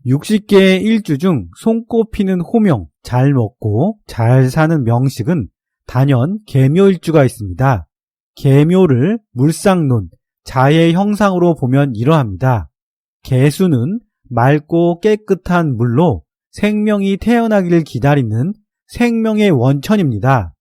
60개의 일주 중 손꼽히는 호명, 잘 먹고 잘 사는 명식은 단연 계묘일주가 있습니다. 계묘를 물상론, 자의 형상으로 보면 이러합니다. 계수는 맑고 깨끗한 물로 생명이 태어나기를 기다리는 생명의 원천입니다.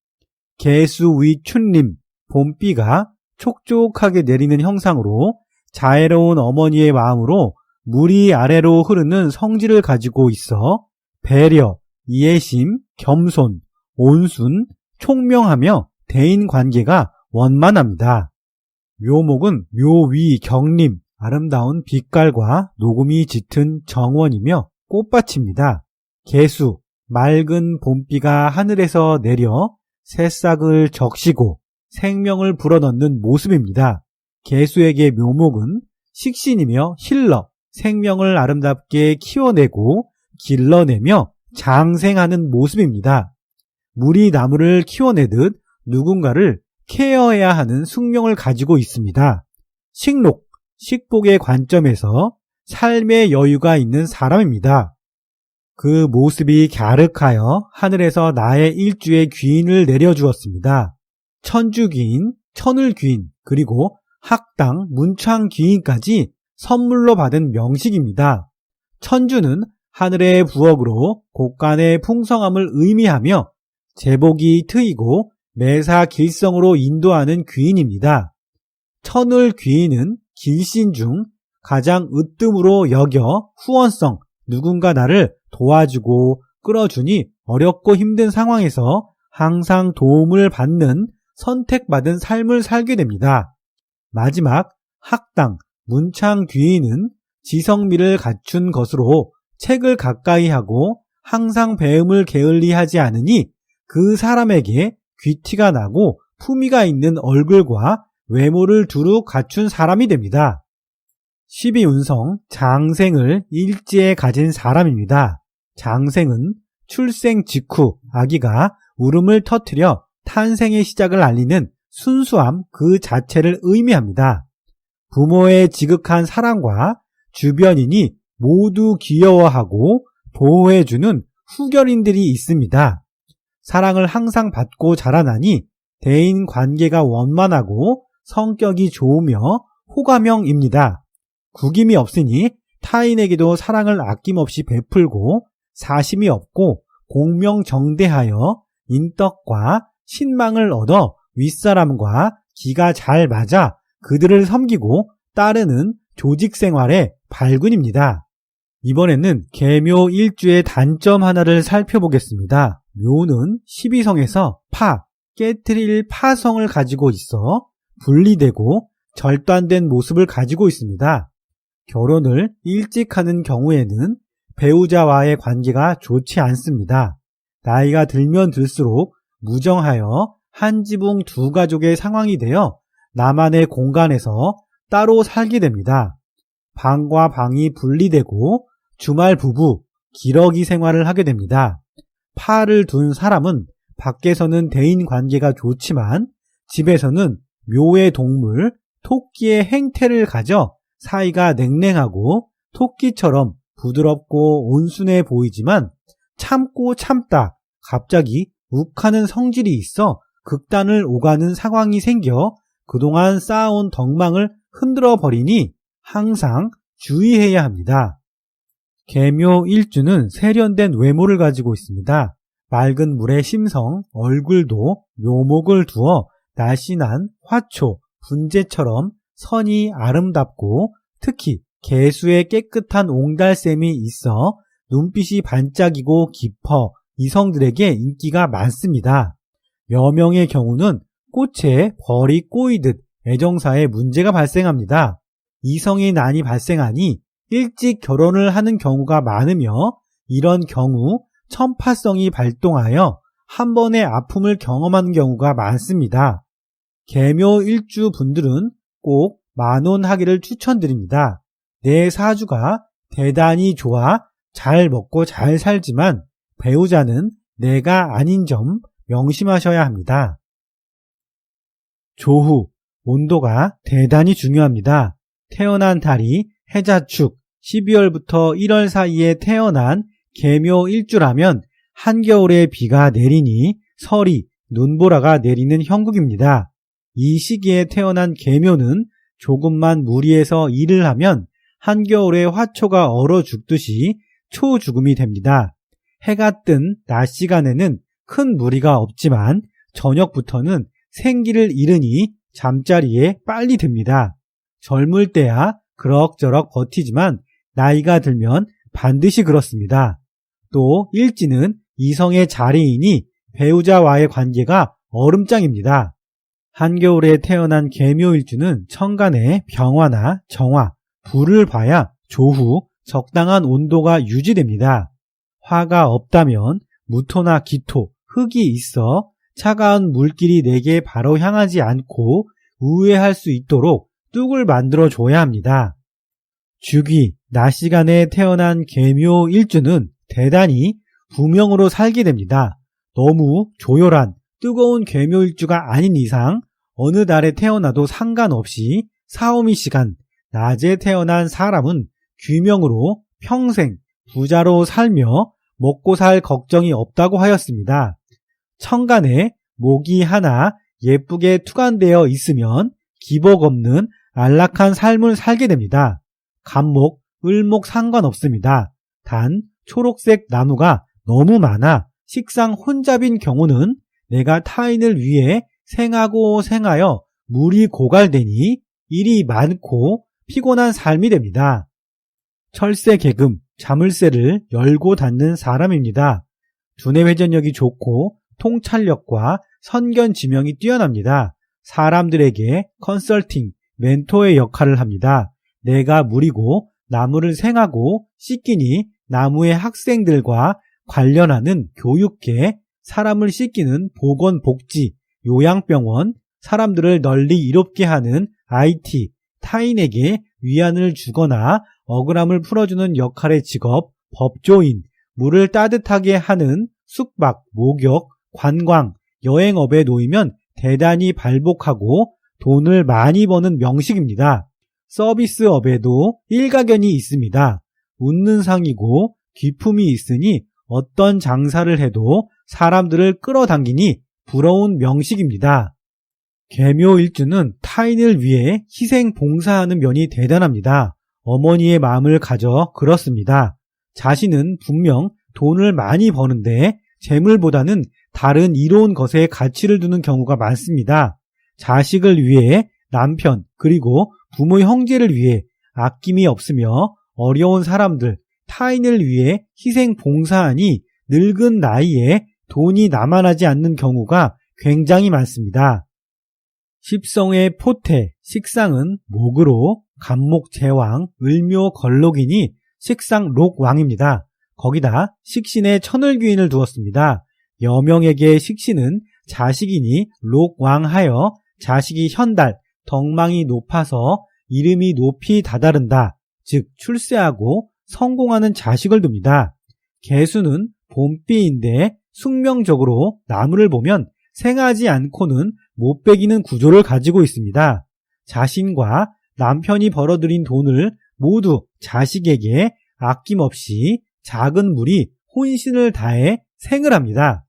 계수 위 춘림, 봄비가 촉촉하게 내리는 형상으로 자애로운 어머니의 마음으로 물이 아래로 흐르는 성질을 가지고 있어 배려, 이해심, 겸손, 온순, 총명하며 대인관계가 원만합니다. 묘목은 묘위, 경림, 아름다운 빛깔과 녹음이 짙은 정원이며 꽃밭입니다. 계수, 맑은 봄비가 하늘에서 내려 새싹을 적시고 생명을 불어넣는 모습입니다. 계수에게 묘목은 식신이며 힐러, 생명을 아름답게 키워내고 길러내며 장생하는 모습입니다. 물이 나무를 키워내듯 누군가를 케어해야 하는 숙명을 가지고 있습니다. 식록, 식복의 관점에서 삶의 여유가 있는 사람입니다. 그 모습이 갸륵하여 하늘에서 나의 일주의 귀인을 내려주었습니다. 천주귀인, 천을귀인, 그리고 학당, 문창귀인까지 선물로 받은 명식입니다. 천주는 하늘의 부엌으로 곳간의 풍성함을 의미하며 제복이 트이고 매사길성으로 인도하는 귀인입니다. 천을귀인은 길신 중 가장 으뜸으로 여겨 후원성, 누군가 나를 도와주고 끌어주니 어렵고 힘든 상황에서 항상 도움을 받는 선택받은 삶을 살게 됩니다. 마지막 학당, 문창귀인은 지성미를 갖춘 것으로 책을 가까이 하고 항상 배움을 게을리하지 않으니 그 사람에게 귀티가 나고 품위가 있는 얼굴과 외모를 두루 갖춘 사람이 됩니다. 12운성 장생을 일지에 가진 사람입니다. 장생은 출생 직후 아기가 울음을 터뜨려 탄생의 시작을 알리는 순수함 그 자체를 의미합니다. 부모의 지극한 사랑과 주변인이 모두 귀여워하고 보호해주는 후견인들이 있습니다. 사랑을 항상 받고 자라나니 대인 관계가 원만하고 성격이 좋으며 호감형입니다. 구김이 없으니 타인에게도 사랑을 아낌없이 베풀고 사심이 없고 공명정대하여 인덕과 신망을 얻어 윗사람과 기가 잘 맞아 그들을 섬기고 따르는 조직생활의 발군입니다. 이번에는 계묘 일주의 단점 하나를 살펴보겠습니다. 묘는 12성에서 파, 깨트릴 파성을 가지고 있어 분리되고 절단된 모습을 가지고 있습니다. 결혼을 일찍 하는 경우에는 배우자와의 관계가 좋지 않습니다. 나이가 들면 들수록 무정하여 한 지붕 두 가족의 상황이 되어 나만의 공간에서 따로 살게 됩니다. 방과 방이 분리되고 주말 부부, 기러기 생활을 하게 됩니다. 파를 둔 사람은 밖에서는 대인 관계가 좋지만 집에서는 묘의 동물, 토끼의 행태를 가져 사이가 냉랭하고 토끼처럼 부드럽고 온순해 보이지만 참고 참다 갑자기 욱하는 성질이 있어 극단을 오가는 상황이 생겨 그동안 쌓아온 덕망을 흔들어 버리니 항상 주의해야 합니다. 계묘 일주는 세련된 외모를 가지고 있습니다. 맑은 물의 심성, 얼굴도 묘목을 두어 날씬한 화초, 분재처럼 선이 아름답고 특히 개수의 깨끗한 옹달샘이 있어 눈빛이 반짝이고 깊어 이성들에게 인기가 많습니다. 여명의 경우는 꽃에 벌이 꼬이듯 애정사에 문제가 발생합니다. 이성의 난이 발생하니 일찍 결혼을 하는 경우가 많으며 이런 경우 천파성이 발동하여 한 번의 아픔을 경험하는 경우가 많습니다. 계묘 일주 분들은 꼭 만혼하기를 추천드립니다. 내 사주가 대단히 좋아 잘 먹고 잘 살지만 배우자는 내가 아닌 점 명심하셔야 합니다. 조후, 온도가 대단히 중요합니다. 태어난 달이 해자축, 12월부터 1월 사이에 태어난 계묘 일주라면 한겨울에 비가 내리니 설이 눈보라가 내리는 형국입니다. 이 시기에 태어난 계묘는 조금만 무리해서 일을 하면 한겨울에 화초가 얼어 죽듯이 초죽음이 됩니다. 해가 뜬 낮 시간에는 큰 무리가 없지만 저녁부터는 생기를 잃으니 잠자리에 빨리 듭니다. 젊을 때야 그럭저럭 버티지만 나이가 들면 반드시 그렇습니다. 또 일지는 이성의 자리이니 배우자와의 관계가 얼음장입니다. 한겨울에 태어난 계묘일주는 천간에 병화나 정화, 불을 봐야 조후 적당한 온도가 유지됩니다. 화가 없다면 무토나 기토, 흙이 있어 차가운 물길이 내게 바로 향하지 않고 우회할 수 있도록 뚝을 만들어줘야 합니다. 주기, 낮 시간에 태어난 계묘일주는 대단히 부명으로 살게 됩니다. 너무 조열한 뜨거운 계묘일주가 아닌 이상 어느 달에 태어나도 상관없이 사오미 시간, 낮에 태어난 사람은 귀명으로 평생 부자로 살며 먹고 살 걱정이 없다고 하였습니다. 천간에 목이 하나 예쁘게 투간되어 있으면 기복 없는 안락한 삶을 살게 됩니다. 간목, 을목 상관없습니다. 단 초록색 나무가 너무 많아 식상 혼잡인 경우는 내가 타인을 위해 생하고 생하여 물이 고갈되니 일이 많고 피곤한 삶이 됩니다. 철새 개금, 자물쇠를 열고 닫는 사람입니다. 두뇌 회전력이 좋고 통찰력과 선견 지명이 뛰어납니다. 사람들에게 컨설팅, 멘토의 역할을 합니다. 내가 물이고 나무를 생하고 씻기니 나무의 학생들과 관련하는 교육계, 사람을 씻기는 보건복지, 요양병원, 사람들을 널리 이롭게 하는 IT, 타인에게 위안을 주거나 억울함을 풀어주는 역할의 직업, 법조인, 물을 따뜻하게 하는 숙박, 목욕, 관광, 여행업에 놓이면 대단히 발복하고 돈을 많이 버는 명식입니다. 서비스업에도 일가견이 있습니다. 웃는 상이고 기품이 있으니 어떤 장사를 해도 사람들을 끌어당기니 부러운 명식입니다. 계묘일주는 타인을 위해 희생 봉사하는 면이 대단합니다. 어머니의 마음을 가져 그렇습니다. 자신은 분명 돈을 많이 버는데 재물보다는 다른 이로운 것에 가치를 두는 경우가 많습니다. 자식을 위해 남편 그리고 부모 형제를 위해 아낌이 없으며 어려운 사람들, 타인을 위해 희생 봉사하니 늙은 나이에 돈이 남아나지 않는 경우가 굉장히 많습니다. 십성의 포태, 식상은 목으로 간목 제왕, 을묘 걸록이니 식상 록왕입니다. 거기다 식신에 천을귀인을 두었습니다. 여명에게 식신은 자식이니 록왕하여 자식이 현달, 덕망이 높아서 이름이 높이 다다른다. 즉 출세하고 성공하는 자식을 둡니다. 개수는 봄비인데 숙명적으로 나무를 보면 생하지 않고는 못 베기는 구조를 가지고 있습니다. 자신과 남편이 벌어들인 돈을 모두 자식에게 아낌없이 작은 물이 혼신을 다해 생을 합니다.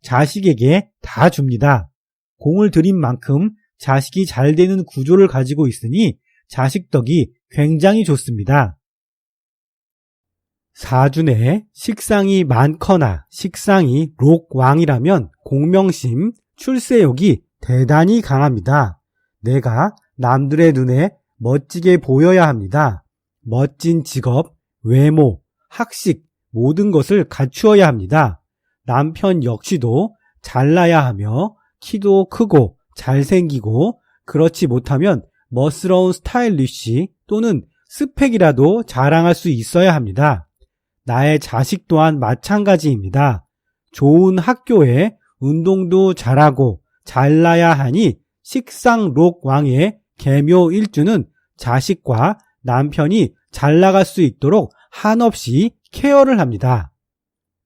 자식에게 다 줍니다. 공을 들인 만큼 자식이 잘 되는 구조를 가지고 있으니 자식 덕이 굉장히 좋습니다. 사준에 식상이 많거나 식상이 록왕이라면 공명심, 출세욕이 대단히 강합니다. 내가 남들의 눈에 멋지게 보여야 합니다. 멋진 직업, 외모, 학식 모든 것을 갖추어야 합니다. 남편 역시도 잘나야 하며 키도 크고 잘생기고 그렇지 못하면 멋스러운 스타일리쉬 또는 스펙이라도 자랑할 수 있어야 합니다. 나의 자식 또한 마찬가지입니다. 좋은 학교에 운동도 잘하고 잘나야 하니 식상록왕의 계묘일주는 자식과 남편이 잘 나갈 수 있도록 한없이 케어를 합니다.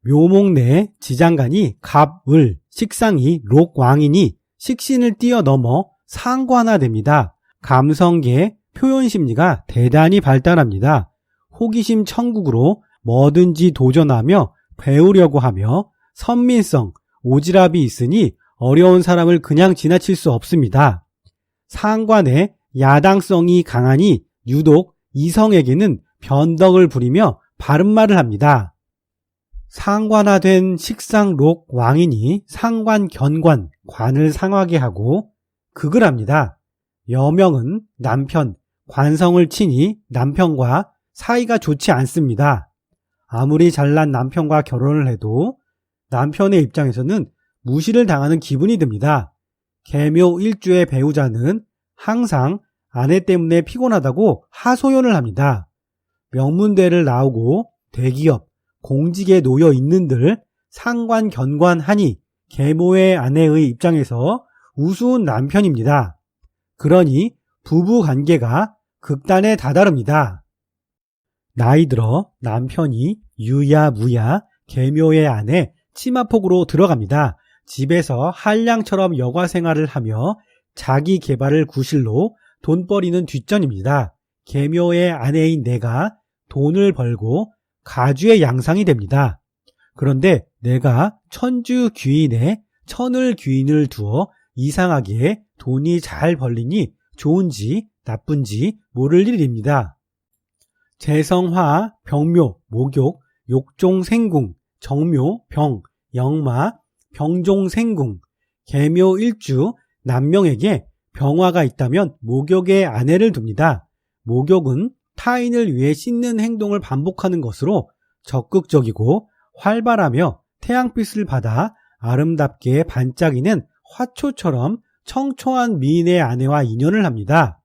묘목 내 지장간이 갑을, 식상이 록왕이니 식신을 뛰어넘어 상관화됩니다. 감성계 표현심리가 대단히 발달합니다. 호기심 천국으로 뭐든지 도전하며 배우려고 하며 선민성, 오지랖이 있으니 어려운 사람을 그냥 지나칠 수 없습니다. 상관의 야당성이 강하니 유독 이성에게는 변덕을 부리며 바른말을 합니다. 상관화된 식상록 왕이니 상관 견관, 관을 상하게 하고 극을 합니다. 여명은 남편, 관성을 치니 남편과 사이가 좋지 않습니다. 아무리 잘난 남편과 결혼을 해도 남편의 입장에서는 무시를 당하는 기분이 듭니다. 계묘 일주의 배우자는 항상 아내 때문에 피곤하다고 하소연을 합니다. 명문대를 나오고 대기업, 공직에 놓여 있는들 상관 견관하니 계모의 아내의 입장에서 우스운 남편입니다. 그러니 부부 관계가 극단에 다다릅니다. 나이 들어 남편이 유야무야 계묘의 아내 치마폭으로 들어갑니다. 집에서 한량처럼 여가 생활을 하며 자기 개발을 구실로 돈벌이는 뒷전입니다. 계묘의 아내인 내가 돈을 벌고 가주의 양상이 됩니다. 그런데 내가 천주 귀인에 천을 귀인을 두어 이상하게 돈이 잘 벌리니 좋은지 나쁜지 모를 일입니다. 재성화, 병묘, 목욕, 욕종, 생궁, 정묘, 병, 영마, 병종, 생궁, 계묘 일주, 남명에게 병화가 있다면 목욕에 아내를 둡니다. 목욕은 타인을 위해 씻는 행동을 반복하는 것으로 적극적이고 활발하며 태양빛을 받아 아름답게 반짝이는 화초처럼 청초한 미인의 아내와 인연을 합니다.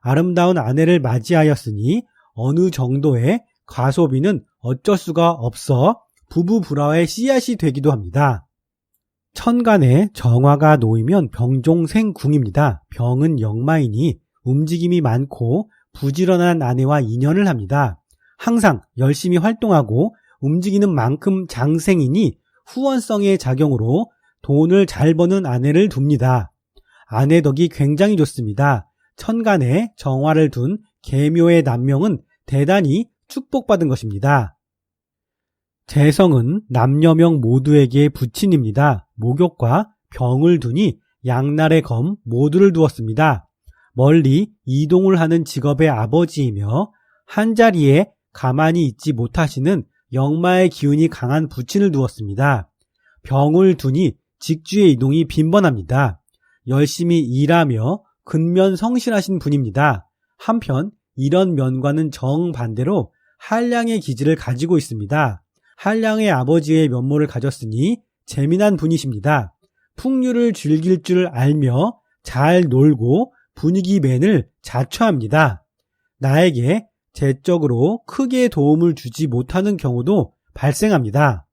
아름다운 아내를 맞이하였으니 어느 정도의 과소비는 어쩔 수가 없어 부부 불화의 씨앗이 되기도 합니다. 천간에 정화가 놓이면 병종생궁입니다. 병은 역마이니 움직임이 많고 부지런한 아내와 인연을 합니다. 항상 열심히 활동하고 움직이는 만큼 장생이니 후원성의 작용으로 돈을 잘 버는 아내를 둡니다. 아내 덕이 굉장히 좋습니다. 천간에 정화를 둔 계묘의 남명은 대단히 축복받은 것입니다. 재성은 남녀명 모두에게 부친입니다. 목욕과 병을 두니 양날의 검 모두를 두었습니다. 멀리 이동을 하는 직업의 아버지이며 한자리에 가만히 있지 못하시는 역마의 기운이 강한 부친을 두었습니다. 병을 두니 직주의 이동이 빈번합니다. 열심히 일하며 근면 성실하신 분입니다. 한편 이런 면과는 정반대로 한량의 기질을 가지고 있습니다. 한량의 아버지의 면모를 가졌으니 재미난 분이십니다. 풍류를 즐길 줄 알며 잘 놀고 분위기 맨을 자처합니다. 나에게 재적으로 크게 도움을 주지 못하는 경우도 발생합니다.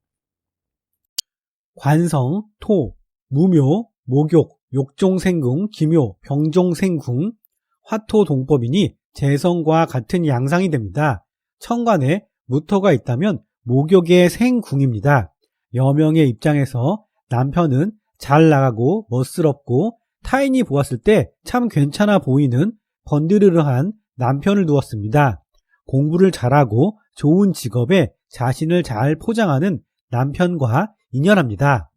관성, 토, 무묘, 목욕, 욕종생궁, 기묘, 병종생궁, 화토동법이니 재성과 같은 양상이 됩니다. 천간에 무토가 있다면 목욕의 생궁입니다. 여명의 입장에서 남편은 잘 나가고 멋스럽고 타인이 보았을 때 참 괜찮아 보이는 번드르르한 남편을 두었습니다. 공부를 잘하고 좋은 직업에 자신을 잘 포장하는 남편과 인연합니다.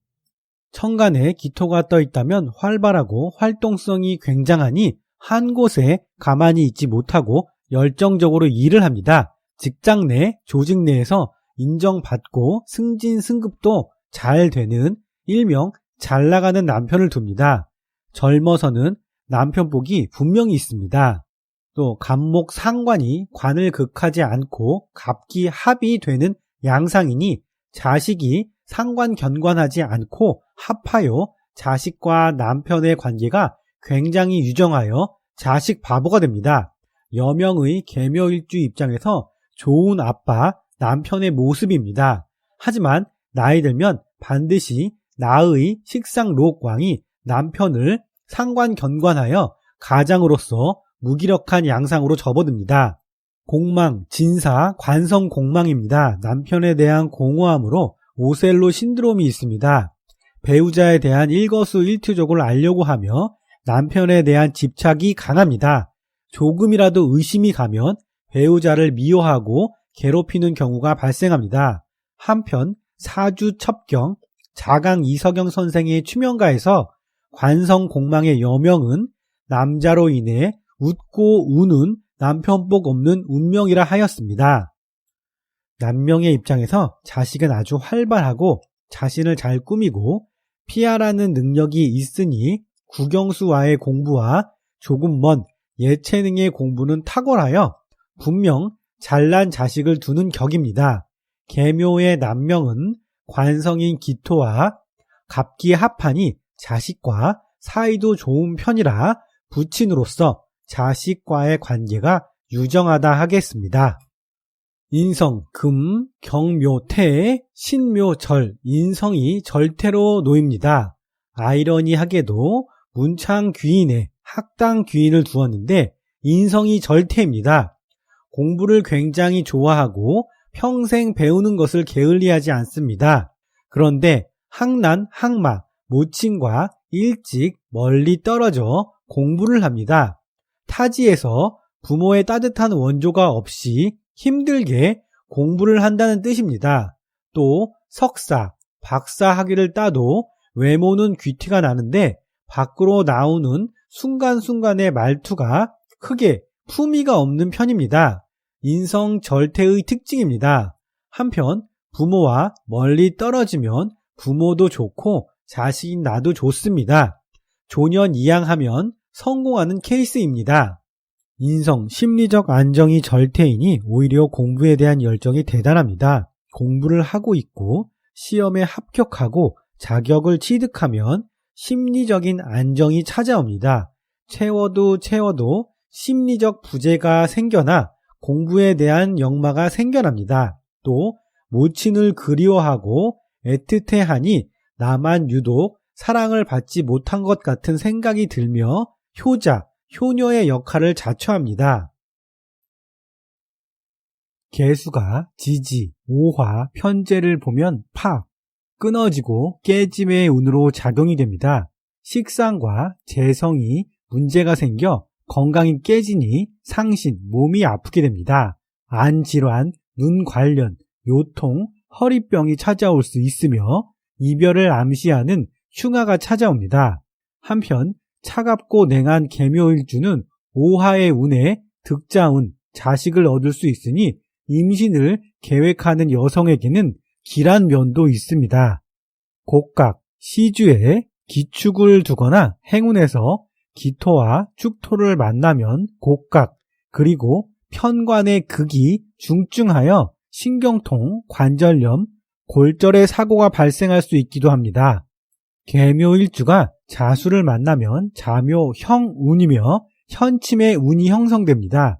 천간에 기토가 떠 있다면 활발하고 활동성이 굉장하니 한 곳에 가만히 있지 못하고 열정적으로 일을 합니다. 직장 내, 조직 내에서 인정받고 승진, 승급도 잘 되는 일명 잘 나가는 남편을 둡니다. 젊어서는 남편 복이 분명히 있습니다. 또 갑목 상관이 관을 극하지 않고 갑기 합이 되는 양상이니 자식이 상관 견관하지 않고 합하여 자식과 남편의 관계가 굉장히 유정하여 자식 바보가 됩니다. 여명의 계묘일주 입장에서 좋은 아빠, 남편의 모습입니다. 하지만 나이 들면 반드시 나의 식상록왕이 남편을 상관 견관하여 가장으로서 무기력한 양상으로 접어듭니다. 공망, 진사, 관성 공망입니다. 남편에 대한 공허함으로 오셀로 신드롬이 있습니다. 배우자에 대한 일거수일투족을 알려고 하며 남편에 대한 집착이 강합니다. 조금이라도 의심이 가면 배우자를 미워하고 괴롭히는 경우가 발생합니다. 한편 사주첩경 자강 이석영 선생의 추명가에서 관성공망의 여명은 남자로 인해 웃고 우는 남편복 없는 운명이라 하였습니다. 남명의 입장에서 자식은 아주 활발하고 자신을 잘 꾸미고 피하라는 능력이 있으니 국영수와의 공부와 조금 먼 예체능의 공부는 탁월하여 분명 잘난 자식을 두는 격입니다. 계묘의 남명은 관성인 기토와 갑기 합하니 자식과 사이도 좋은 편이라 부친으로서 자식과의 관계가 유정하다 하겠습니다. 인성, 금, 경묘, 태, 신묘, 절, 인성이 절태로 놓입니다. 아이러니하게도 문창 귀인에 학당 귀인을 두었는데 인성이 절태입니다. 공부를 굉장히 좋아하고 평생 배우는 것을 게을리하지 않습니다. 그런데 학난, 학마, 모친과 일찍 멀리 떨어져 공부를 합니다. 타지에서 부모의 따뜻한 원조가 없이 힘들게 공부를 한다는 뜻입니다. 또 석사, 박사 학위를 따도 외모는 귀티가 나는데 밖으로 나오는 순간순간의 말투가 크게 품위가 없는 편입니다. 인성 절태의 특징입니다. 한편 부모와 멀리 떨어지면 부모도 좋고 자식인 나도 좋습니다. 조년이양하면 성공하는 케이스입니다. 인성, 심리적 안정이 절태이니 오히려 공부에 대한 열정이 대단합니다. 공부를 하고 있고 시험에 합격하고 자격을 취득하면 심리적인 안정이 찾아옵니다. 채워도 심리적 부재가 생겨나 공부에 대한 역마가 생겨납니다. 또 모친을 그리워하고 애틋해하니 나만 유독 사랑을 받지 못한 것 같은 생각이 들며 효자, 효녀의 역할을 자처합니다. 개수가 지지, 오화, 편재를 보면 파, 끊어지고 깨짐의 운으로 작용이 됩니다. 식상과 재성이 문제가 생겨 건강이 깨지니 상신, 몸이 아프게 됩니다. 안질환, 눈 관련, 요통, 허리병이 찾아올 수 있으며 이별을 암시하는 흉화가 찾아옵니다. 한편 차갑고 냉한 계묘일주는 오화의 운에 득자운, 자식을 얻을 수 있으니 임신을 계획하는 여성에게는 길한 면도 있습니다. 곡각, 시주에 기축을 두거나 행운에서 기토와 축토를 만나면 곡각, 그리고 편관의 극이 중증하여 신경통, 관절염, 골절의 사고가 발생할 수 있기도 합니다. 계묘일주가 자수를 만나면 자묘 형운이며 현침의 운이 형성됩니다.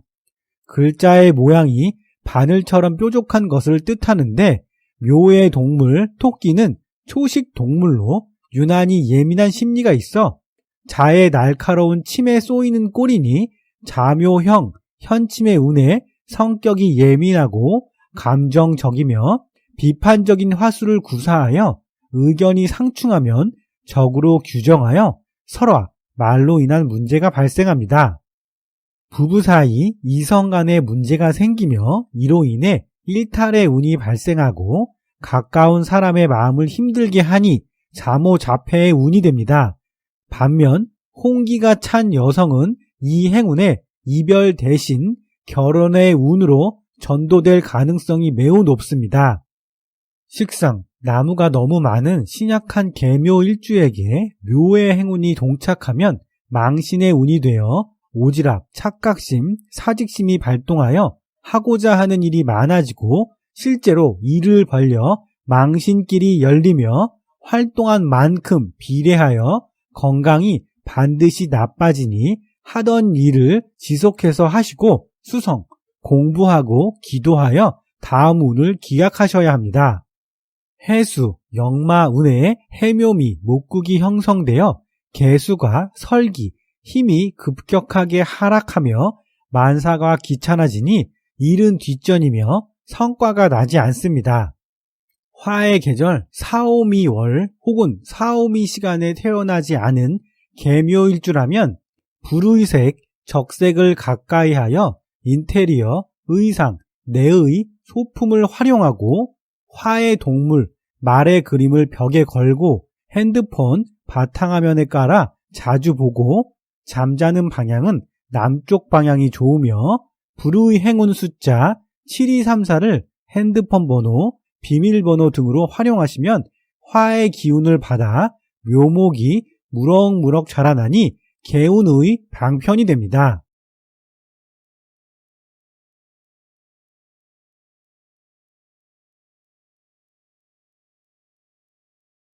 글자의 모양이 바늘처럼 뾰족한 것을 뜻하는데 묘의 동물 토끼는 초식 동물로 유난히 예민한 심리가 있어 자의 날카로운 침에 쏘이는 꼴이니 자묘형, 현침의 운에 성격이 예민하고 감정적이며 비판적인 화술을 구사하여 의견이 상충하면 적으로 규정하여 설화, 말로 인한 문제가 발생합니다. 부부 사이 이성 간의 문제가 생기며 이로 인해 일탈의 운이 발생하고 가까운 사람의 마음을 힘들게 하니 자모자폐의 운이 됩니다. 반면 홍기가 찬 여성은 이 행운에 이별 대신 결혼의 운으로 전도될 가능성이 매우 높습니다. 식상, 나무가 너무 많은 신약한 계묘일주에게 묘의 행운이 동착하면 망신의 운이 되어 오지랖, 착각심, 사직심이 발동하여 하고자 하는 일이 많아지고 실제로 일을 벌려 망신길이 열리며 활동한 만큼 비례하여 건강이 반드시 나빠지니 하던 일을 지속해서 하시고 수성, 공부하고 기도하여 다음 운을 기약하셔야 합니다. 해수, 역마운에 해묘미, 목국이 형성되어 개수가 설기, 힘이 급격하게 하락하며 만사가 귀찮아지니 일은 뒷전이며 성과가 나지 않습니다. 화의 계절 사오미월 혹은 사오미 시간에 태어나지 않은 계묘일주라면 불의색, 적색을 가까이 하여 인테리어, 의상, 내의 소품을 활용하고 화의 동물, 말의 그림을 벽에 걸고 핸드폰 바탕화면에 깔아 자주 보고 잠자는 방향은 남쪽 방향이 좋으며 불의 행운 숫자 7234를 핸드폰 번호, 비밀번호 등으로 활용하시면 화의 기운을 받아 묘목이 무럭무럭 자라나니 개운의 방편이 됩니다.